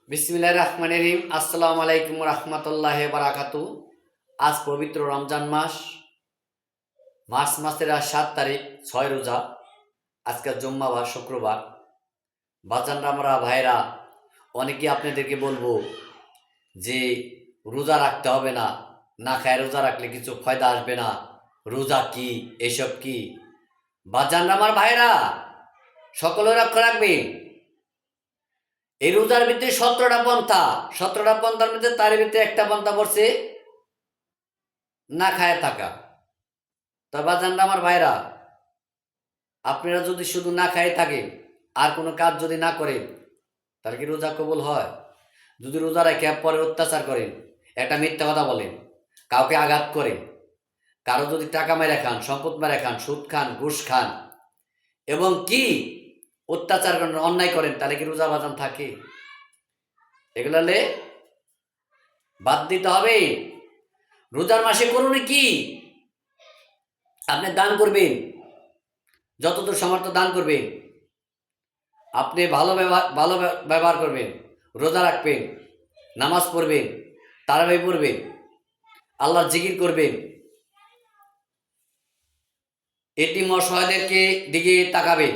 বিসমিল্লাহির রহমানির রহিম। আসসালামু আলাইকুম রহমতুল্লাহি বারাকাতু। আজ পবিত্র রমজান মাস, মার্চ মাসের আজ 7 তারিখ, 6 রোজা। আজকে জুম্মাবার শুক্রবার। বাজানরা আমরা ভাইরা, অনেকে আপনাদেরকে বলবো যে রোজা রাখতে হবে না, না খায় রোজা রাখলে কিছু ফায়দা আসবে না, রোজা কি, এসব কি? বাজানরা আমার ভাইরা, সকলে লক্ষ্য রাখবেন, এই রোজার ভিতরে 17টা পন্থা, 17টা পন্থার মধ্যে তার ভিতরে একটা পন্থা পড়ছে না খায় থাকা। তবে বাজানরা আমার ভাইরা, আপনারা যদি শুধু না খায় থাকেন আর কোনো কাজ যদি না করেন, তাহলে কি রোজা কবুল হয়? যদি রোজা রেখে পরে অত্যাচার করেন, একটা মিথ্যা কথা বলেন, কাউকে আঘাত করেন, কারো যদি টাকা মেরে খান, সম্পদ মেরে খান, সুদ খান, ঘুষ খান, এবং কি অত্যাচার করেন, অন্যায় করেন, তাহলে কি রোজা বাজান থাকে? এগুলো বাদ দিতে হবে। রোজার মাসে করুন কি? আপনি দান করবেন, যতদূর সামর্থ্য দান করবেন। আপনি ভালো ব্যবহার করবেন, রোজা রাখবেন, নামাজ পড়বেন, তারাবি পড়বেন, আল্লাহর জিকির করবেন, এতিম অসহায়দেরকে দিকে তাকাবেন।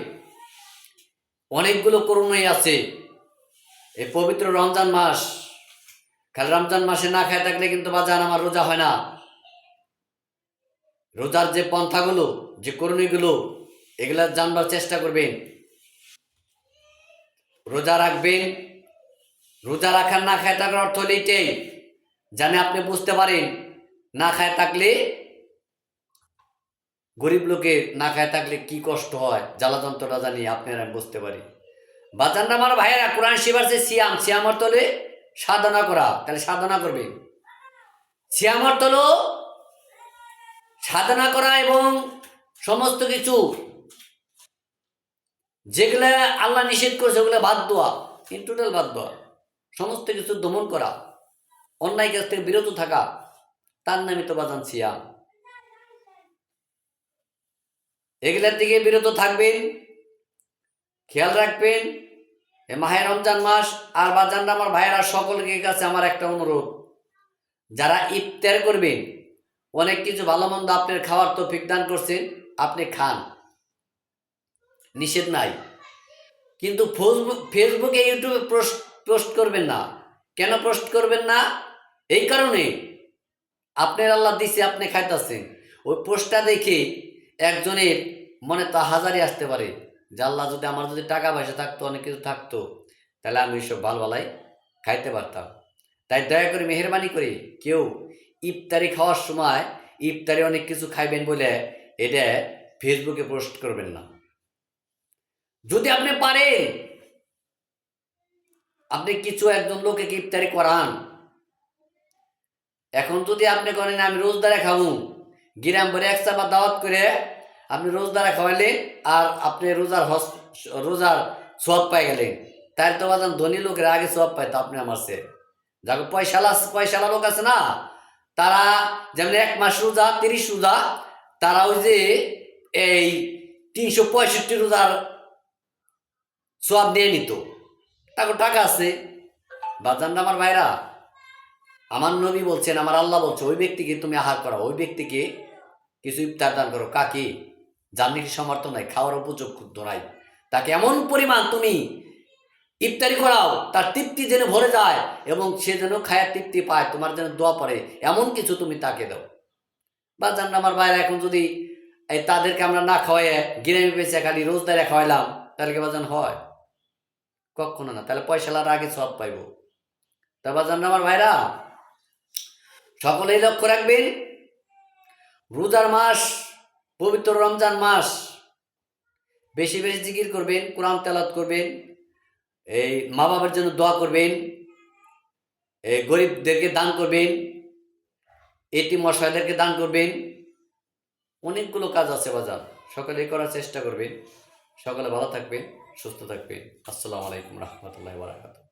অনেকগুলো করুণাই আছে এই পবিত্র রমজান মাস। খালি রমজান মাসে না খেয়ে থাকলে কিন্তু বাজান আমার রোজা হয় না। রোজার যে পন্থাগুলো, যে করণীগুলো, এগুলা জানবার চেষ্টা করবেন। রোজা রাখবেন। রোজা রাখার না খায় থাকার অর্থ হলো এইটাই, জানে আপনি বুঝতে পারেন না খায় থাকলে, গরিব লোকের না খায় থাকলে কি কষ্ট হয়, জ্বালা যন্ত্রটা জানি আপনারা বুঝতে পারি। বাজানরা আমার ভাইয়েরা, কোরআন শিবার যে সিয়াম অর্থ হলে সাধনা করা, তাহলে সাধনা করবেন। সিয়াম অর্থ হলো সাধনা করা এবং সমস্ত কিছু যেগুলা আল্লাহ নিষেধ করেছে ওগুলো বাদ দেওয়া, ইন টোটাল বাদ দেওয়া, সমস্ত কিছু দমন করা, অন্যায় কাছ থেকে বিরত থাকা, তার নামই তো বাজান সিয়াম। এগুলার থেকে বিরত থাকবেন, খেয়াল রাখবেন। এ মাহে রমজান মাস। আর বাজানরা আমার ভাইয়েরা, সকলকে কাছে আমার একটা অনুরোধ, যারা ইফতার করবেন, অনেক কিছু ভালো মন্দ আপনার খাওয়ার তো দান করছেন, আপনি খান, নিষেধ নাই। কিন্তু ফেসবুকে, ইউটিউবে পোস্ট করবেন না। কেন পোস্ট করবেন না? এই কারণে, আপনার আল্লাহ দিছে, আপনি খাইতেছেন, ওই পোস্টটা দেখে একজনের মনে তা হাজারি আসতে পারে যে আল্লাহ যদি আমার যদি টাকা পয়সা থাকতো, অনেক কিছু থাকতো, তাহলে আমি সব ভালাই খাইতে পারতাম। তাই দয়া করে মেহরবানি করে কেউ ইফতারি খাওয়ার সময় ইফতারি অনেক কিছু খাইবেন বলে এটা ফেসবুকে পোস্ট করবেন না। যদি আপনি পারেন, আপনি কিছু একজন লোকে ইফতারি করান। এখন যদি আপনি করেন আমি রোজদারে খাবো, গিরাম ভরে এক চাপা দাওয়াত করে আপনি রোজদারে খাওয়াইলেন, আর আপনি রোজার সব পাই গেলেন, তাই তো বাজান ধনী লোকের আগে সব পায়, তো আপনি আমার সে যাকে পয়সালা লোক আছে না, তারা যেমন 1 মাস রোজা, 30 রোজা, তারা ওই যে এই 365 রোজার সব নিয়ে নিত, তাকে টাকা আছে। বাজানরা আমার ভাইরা, আমার নবী বলছেন, আমার আল্লাহ বলছে, ওই ব্যক্তিকে তুমি আহার করো, ওই ব্যক্তিকে কিছু ইফতার দান করো। কাকে? যার নাকি সমর্থন নাই, খাওয়ার উপযুক্ত নাই, তাকে এমন পরিমাণ তুমি ইফতারি করাও, তার তৃপ্তি যেন ভরে যায় এবং সে যেন খায়ার তৃপ্তি পায়, তোমার যেন দোয়া পড়ে, এমন কিছু তুমি তাকে দাও। বা জান আমার বাইরে, এখন যদি তাদেরকে আমরা না খাওয়াই গিরামি পেয়েছে খালি রোজদারে খাওয়াইলাম, তাহলে কি বাজান হয়? কখনো না। তাহলে পয়সালার আগে সব পাইব। তা বাজান আমার ভাইরা, সকলেই লক্ষ্য রাখবেন, রোজার মাস, পবিত্র রমজান মাস, বেশি বেশি জিকির করবেন, কোরআন তেলাওয়াত করবেন, এই মা বাবার জন্য দোয়া করবেন, এই গরিবদেরকে দান করবেন, এতিম অসহায়দেরকে দান করবেন। অনেকগুলো কাজ আছে বাজার, সকলেই করার চেষ্টা করবেন। সকলে ভালো থাকবেন, সুস্থ থাকবেন। আসসালামু আলাইকুম রহমতুল্লাহি ওয়া বারাকাতুহু।